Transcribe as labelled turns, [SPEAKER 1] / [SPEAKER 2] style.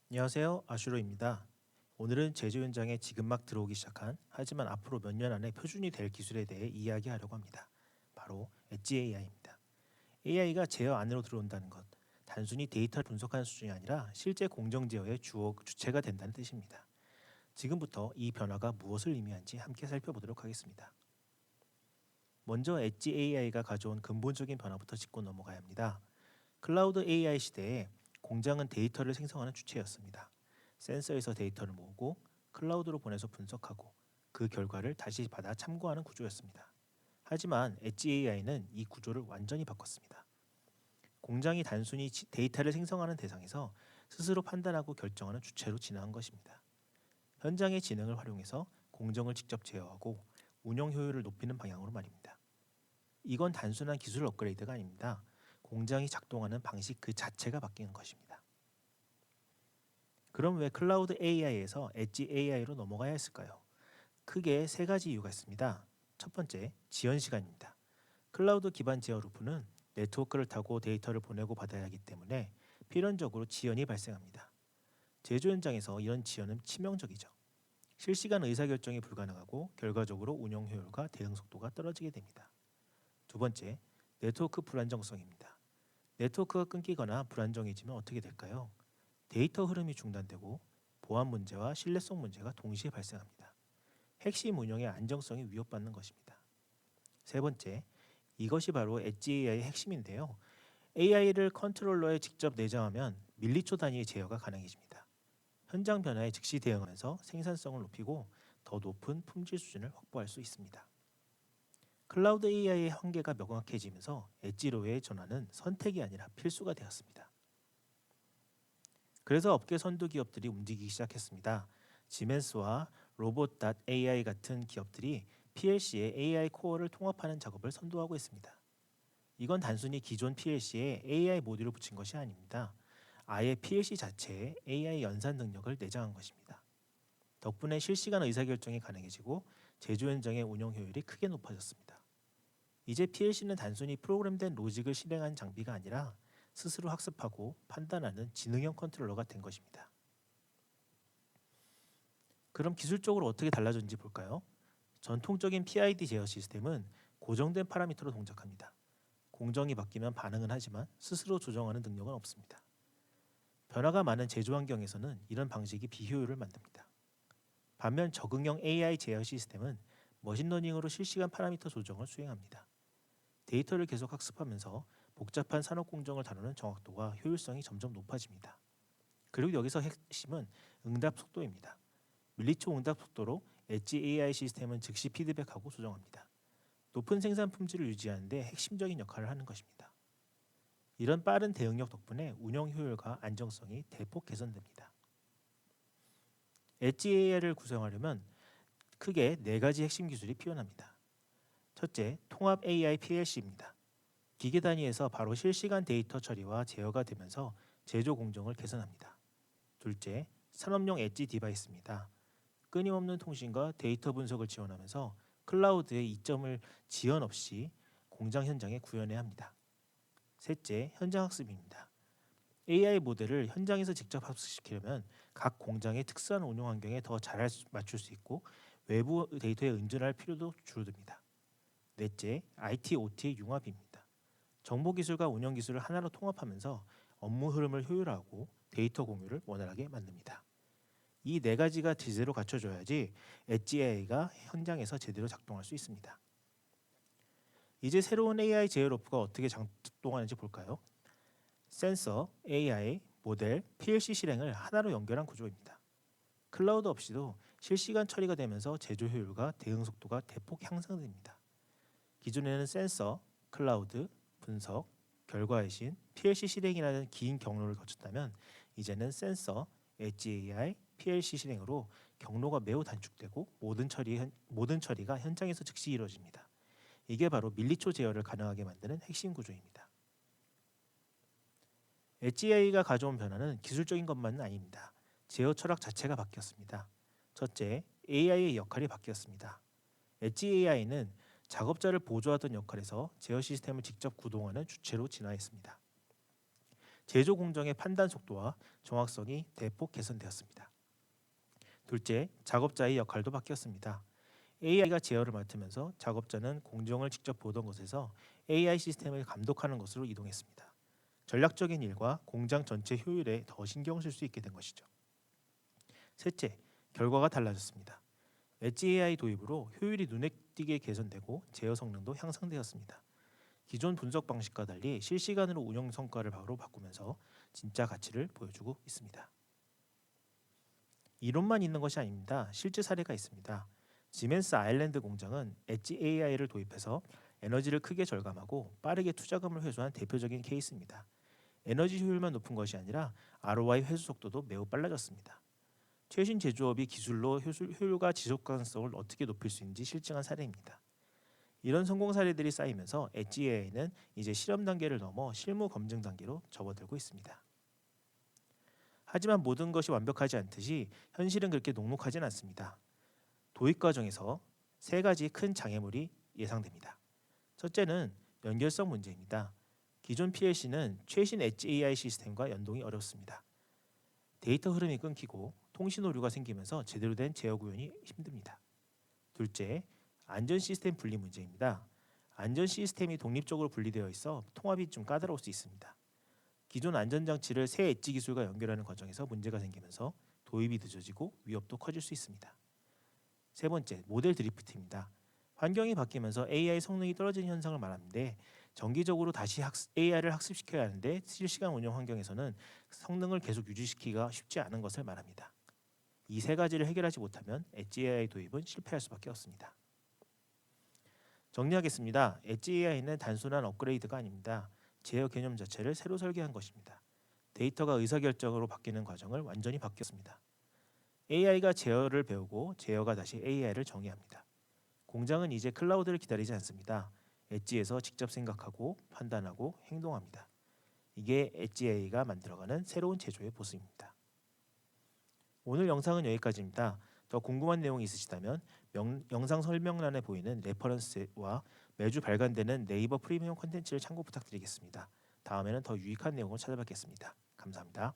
[SPEAKER 1] 안녕하세요. 아슈로입니다. 오늘은 제조 현장에 지금 막 들어오기 시작한 하지만 앞으로 몇 년 안에 표준이 될 기술에 대해 이야기하려고 합니다. 바로 엣지 AI입니다. AI가 제어 안으로 들어온다는 것, 단순히 데이터를 분석하는 수준이 아니라 실제 공정 제어의 주체가 된다는 뜻입니다. 지금부터 이 변화가 무엇을 의미하는지 함께 살펴보도록 하겠습니다. 먼저 엣지 AI가 가져온 근본적인 변화부터 짚고 넘어가야 합니다. 클라우드 AI 시대에 공장은 데이터를 생성하는 주체였습니다. 센서에서 데이터를 모으고 클라우드로 보내서 분석하고 그 결과를 다시 받아 참고하는 구조였습니다. 하지만 엣지 AI는 이 구조를 완전히 바꿨습니다. 공장이 단순히 데이터를 생성하는 대상에서 스스로 판단하고 결정하는 주체로 진화한 것입니다. 현장의 지능을 활용해서 공정을 직접 제어하고 운영 효율을 높이는 방향으로 말입니다. 이건 단순한 기술 업그레이드가 아닙니다. 공장이 작동하는 방식 그 자체가 바뀌는 것입니다. 그럼 왜 클라우드 AI에서 엣지 AI로 넘어가야 했을까요? 크게 세 가지 이유가 있습니다. 첫 번째, 지연 시간입니다. 클라우드 기반 제어 루프는 네트워크를 타고 데이터를 보내고 받아야 하기 때문에 필연적으로 지연이 발생합니다. 제조 현장에서 이런 지연은 치명적이죠. 실시간 의사결정이 불가능하고 결과적으로 운영 효율과 대응 속도가 떨어지게 됩니다. 두 번째, 네트워크 불안정성입니다. 네트워크가 끊기거나 불안정해지면 어떻게 될까요? 데이터 흐름이 중단되고 보안 문제와 신뢰성 문제가 동시에 발생합니다. 핵심 운영의 안정성이 위협받는 것입니다. 세 번째, 이것이 바로 엣지 AI의 핵심인데요. AI를 컨트롤러에 직접 내장하면 밀리초 단위의 제어가 가능해집니다. 현장 변화에 즉시 대응하면서 생산성을 높이고 더 높은 품질 수준을 확보할 수 있습니다. 클라우드 AI의 한계가 명확해지면서 엣지로의 전환은 선택이 아니라 필수가 되었습니다. 그래서 업계 선두 기업들이 움직이기 시작했습니다. 지멘스와 로봇.ai 같은 기업들이 PLC의 AI 코어를 통합하는 작업을 선도하고 있습니다. 이건 단순히 기존 PLC에 AI 모듈을 붙인 것이 아닙니다. 아예 PLC 자체에 AI 연산 능력을 내장한 것입니다. 덕분에 실시간 의사결정이 가능해지고 제조 현장의 운영 효율이 크게 높아졌습니다. 이제 PLC는 단순히 프로그램된 로직을 실행한 장비가 아니라 스스로 학습하고 판단하는 지능형 컨트롤러가 된 것입니다. 그럼 기술적으로 어떻게 달라졌는지 볼까요? 전통적인 PID 제어 시스템은 고정된 파라미터로 동작합니다. 공정이 바뀌면 반응은 하지만 스스로 조정하는 능력은 없습니다. 변화가 많은 제조 환경에서는 이런 방식이 비효율을 만듭니다. 반면 적응형 AI 제어 시스템은 머신러닝으로 실시간 파라미터 조정을 수행합니다. 데이터를 계속 학습하면서 복잡한 산업 공정을 다루는 정확도와 효율성이 점점 높아집니다. 그리고 여기서 핵심은 응답 속도입니다. 밀리초 응답 속도로 엣지 AI 시스템은 즉시 피드백하고 조정합니다. 높은 생산 품질을 유지하는 데 핵심적인 역할을 하는 것입니다. 이런 빠른 대응력 덕분에 운영 효율과 안정성이 대폭 개선됩니다. 엣지 AI를 구성하려면 크게 네 가지 핵심 기술이 필요합니다. 첫째, 통합 AI PLC입니다. 기계 단위에서 바로 실시간 데이터 처리와 제어가 되면서 제조 공정을 개선합니다. 둘째, 산업용 엣지 디바이스입니다. 끊임없는 통신과 데이터 분석을 지원하면서 클라우드의 이점을 지연 없이 공장 현장에 구현해야 합니다. 셋째, 현장 학습입니다. AI 모델을 현장에서 직접 학습시키려면 각 공장의 특수한 운영 환경에 더 잘 맞출 수 있고 외부 데이터에 의존할 필요도 줄어듭니다. 넷째, IT, OT의 융합입니다. 정보기술과 운영기술을 하나로 통합하면서 업무 흐름을 효율화하고 데이터 공유를 원활하게 만듭니다. 이 네 가지가 제대로 갖춰져야지 엣지 AI가 현장에서 제대로 작동할 수 있습니다. 이제 새로운 AI 제어 로프가 어떻게 작동하는지 볼까요? 센서, AI, 모델, PLC 실행을 하나로 연결한 구조입니다. 클라우드 없이도 실시간 처리가 되면서 제조 효율과 대응 속도가 대폭 향상됩니다. 기존에는 센서, 클라우드, 분석, 결과 회신, PLC 실행이라는 긴 경로를 거쳤다면 이제는 센서, 엣지 AI, PLC 실행으로 경로가 매우 단축되고 모든 처리가 현장에서 즉시 이루어집니다. 이게 바로 밀리초 제어를 가능하게 만드는 핵심 구조입니다. 엣지 AI가 가져온 변화는 기술적인 것만은 아닙니다. 제어 철학 자체가 바뀌었습니다. 첫째, AI의 역할이 바뀌었습니다. 엣지 AI는 작업자를 보조하던 역할에서 제어 시스템을 직접 구동하는 주체로 진화했습니다. 제조 공정의 판단 속도와 정확성이 대폭 개선되었습니다. 둘째, 작업자의 역할도 바뀌었습니다. AI가 제어를 맡으면서 작업자는 공정을 직접 보던 곳에서 AI 시스템을 감독하는 것으로 이동했습니다. 전략적인 일과 공장 전체 효율에 더 신경 쓸 수 있게 된 것이죠. 셋째, 결과가 달라졌습니다. 엣지 AI 도입으로 효율이 눈에 띄게 개선되고 제어 성능도 향상되었습니다. 기존 분석 방식과 달리 실시간으로 운영 성과를 바로 바꾸면서 진짜 가치를 보여주고 있습니다. 이론만 있는 것이 아닙니다. 실제 사례가 있습니다. 지멘스 아일랜드 공장은 엣지 AI를 도입해서 에너지를 크게 절감하고 빠르게 투자금을 회수한 대표적인 케이스입니다. 에너지 효율만 높은 것이 아니라 ROI 회수 속도도 매우 빨라졌습니다. 최신 제조업이 기술로 효율과 지속 가능성을 어떻게 높일 수 있는지 실증한 사례입니다. 이런 성공 사례들이 쌓이면서 엣지 AI는 이제 실험 단계를 넘어 실무 검증 단계로 접어들고 있습니다. 하지만 모든 것이 완벽하지 않듯이 현실은 그렇게 녹록하진 않습니다. 도입 과정에서 세 가지 큰 장애물이 예상됩니다. 첫째는 연결성 문제입니다. 기존 PLC는 최신 엣지 AI 시스템과 연동이 어렵습니다. 데이터 흐름이 끊기고 통신 오류가 생기면서 제대로 된 제어 구현이 힘듭니다. 둘째, 안전 시스템 분리 문제입니다. 안전 시스템이 독립적으로 분리되어 있어 통합이 좀 까다로울 수 있습니다. 기존 안전장치를 새 엣지 기술과 연결하는 과정에서 문제가 생기면서 도입이 늦어지고 위협도 커질 수 있습니다. 세 번째, 모델 드리프트입니다. 환경이 바뀌면서 AI 성능이 떨어지는 현상을 말하는데 정기적으로 다시 AI를 학습시켜야 하는데 실시간 운영 환경에서는 성능을 계속 유지시키기가 쉽지 않은 것을 말합니다. 이 세 가지를 해결하지 못하면 엣지 AI 도입은 실패할 수밖에 없습니다. 정리하겠습니다. 엣지 AI는 단순한 업그레이드가 아닙니다. 제어 개념 자체를 새로 설계한 것입니다. 데이터가 의사결정으로 바뀌는 과정을 완전히 바뀌었습니다. AI가 제어를 배우고 제어가 다시 AI를 정의합니다. 공장은 이제 클라우드를 기다리지 않습니다. 엣지에서 직접 생각하고 판단하고 행동합니다. 이게 엣지 AI가 만들어가는 새로운 제조의 모습입니다. 오늘 영상은 여기까지입니다. 더 궁금한 내용이 있으시다면 영상 설명란에 보이는 레퍼런스와 매주 발간되는 네이버 프리미엄 콘텐츠를 참고 부탁드리겠습니다. 다음에는 더 유익한 내용을 찾아뵙겠습니다. 감사합니다.